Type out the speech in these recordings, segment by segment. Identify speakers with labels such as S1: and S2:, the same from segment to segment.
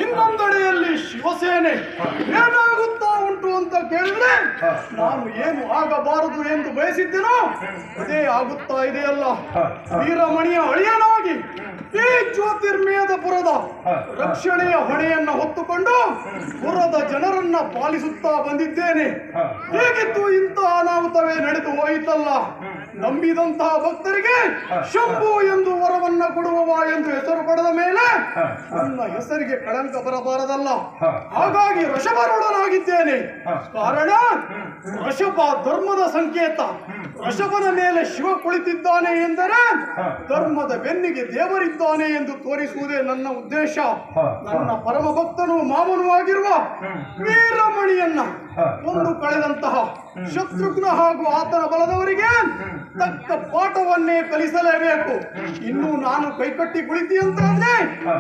S1: ಇನ್ನೊಂದೆಡೆಯಲ್ಲಿ ಶಿವಸೇನೆ ಏನಾಗುತ್ತಾ ಉಂಟು ಅಂತ ಕೇಳಿದ್ರೆ ನಾನು ಏನು ಆಗಬಾರದು ಎಂದು ಬಯಸಿದ್ದೇನೋ ಅದೇ ಆಗುತ್ತಾ ಇದೆಯಲ್ಲ. ವೀರಮಣಿಯ ಅಳಿಯನಾಗಿ ಈ ಜ್ಯೋತಿರ್ಮಯದ ಪುರದ ರಕ್ಷಣೆಯ ಹೊಣೆಯನ್ನ ಹೊತ್ತುಕೊಂಡು ಪುರದ ಜನರನ್ನ ಪಾಲಿಸುತ್ತಾ ಬಂದಿದ್ದೇನೆ. ಹೇಗಿತ್ತು ಇಂತಹ ಅನಾಹುತವೇ ನಡೆದು ಹೋಯಿತಲ್ಲ. ನಂಬಿದಂತಹ ಭಕ್ತರಿಗೆ ಶಂಭು ಎಂದು ವರವನ್ನ ಕೊಡುವವ ಎಂದು ಹೆಸರು ಪಡೆದ ಮೇಲೆ ನನ್ನ ಹೆಸರಿಗೆ ಕಳಂಕ ಬರಬಾರದಲ್ಲ. ಹಾಗಾಗಿ ವೃಷಭರೂಢನಾಗಿದ್ದೇನೆ. ಕಾರಣ ವೃಷಭ ಧರ್ಮದ ಸಂಕೇತ. ವೃಷಭನ ಮೇಲೆ ಶಿವ ಕುಳಿತಿದ್ದಾನೆ ಎಂದರೆ ಧರ್ಮದ ಬೆನ್ನಿಗೆ ದೇವರಿದ್ದಾನೆ ಎಂದು ತೋರಿಸುವುದೇ ನನ್ನ ಉದ್ದೇಶ. ನನ್ನ ಪರಮ ಭಕ್ತನು ಮಾವನೂ ಆಗಿರುವ ವೀರಮಣಿಯನ್ನ ಕೊಂದು ಕಳೆದಂತಹ ಶತ್ರುಘ್ನ ಹಾಗೂ ಆತನ ಬಲದವರಿಗೆ ತಕ್ಕ ಪಾಠವನ್ನೇ ಕಲಿಸಲೇಬೇಕು. ಇನ್ನು ನಾನು ಕೈಕಟ್ಟಿ ಕುಳಿತಿಯಂತಾದ್ರೆ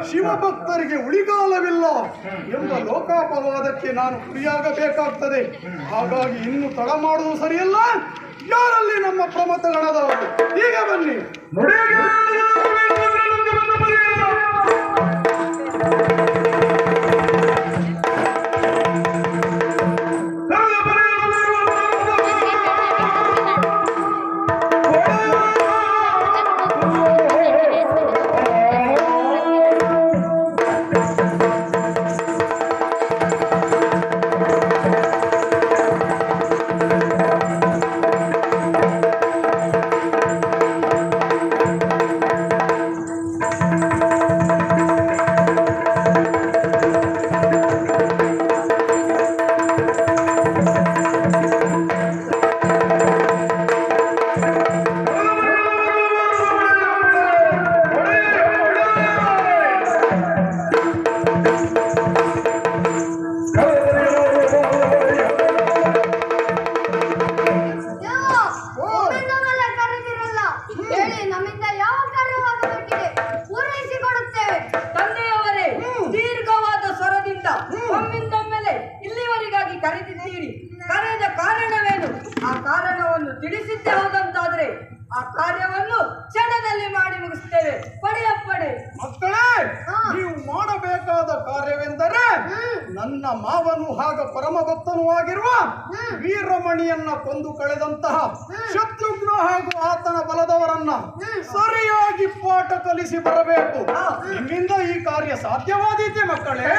S1: ಶಿವಭಕ್ತರಿಗೆ ಉಳಿಗಾಲವಿಲ್ಲ ಎಂಬ ಲೋಕಾಪವಾದಕ್ಕೆ ನಾನು ಗುರಿಯಾಗಬೇಕಾಗ್ತದೆ. ಹಾಗಾಗಿ ಇನ್ನು ತಡ ಮಾಡುವುದು ಸರಿಯಲ್ಲ. ಯಾರಲ್ಲಿ ನಮ್ಮ ಪ್ರಮಥಗಣದವರು? ಈಗ ಬನ್ನಿ.
S2: ಕರೆದ ಕಾರಣವೇನು? ಆ ಕಾರಣವನ್ನು ತಿಳಿಸಿದ್ದೇ ಹೋದಂತಾದ್ರೆ ಆ ಕಾರ್ಯವನ್ನು ಕ್ಷಣದಲ್ಲಿ ಮಾಡಿ ಮುಗಿಸ್ತೇವೆ. ಪಡೆಯಪ್ಪಡೆ
S1: ಮಕ್ಕಳೇ, ನೀವು ಮಾಡಬೇಕಾದ ಕಾರ್ಯವೆಂದರೆ ನನ್ನ ಮಾವನು ಹಾಗ ಪರಮ ಭಕ್ತನೂ ಆಗಿರುವ ವೀರಮಣಿಯನ್ನ ಕೊಂದು ಕಳೆದಂತಹ ಶತ್ರುಘ್ನ ಹಾಗೂ ಆತನ ಬಲದವರನ್ನ ಸರಿಯಾಗಿ ಪಾಠ ಕಲಿಸಿ ಬರಬೇಕು. ನಿಮ್ಮಿಂದ ಈ ಕಾರ್ಯ ಸಾಧ್ಯವಾದೀತೆ ಮಕ್ಕಳೇ.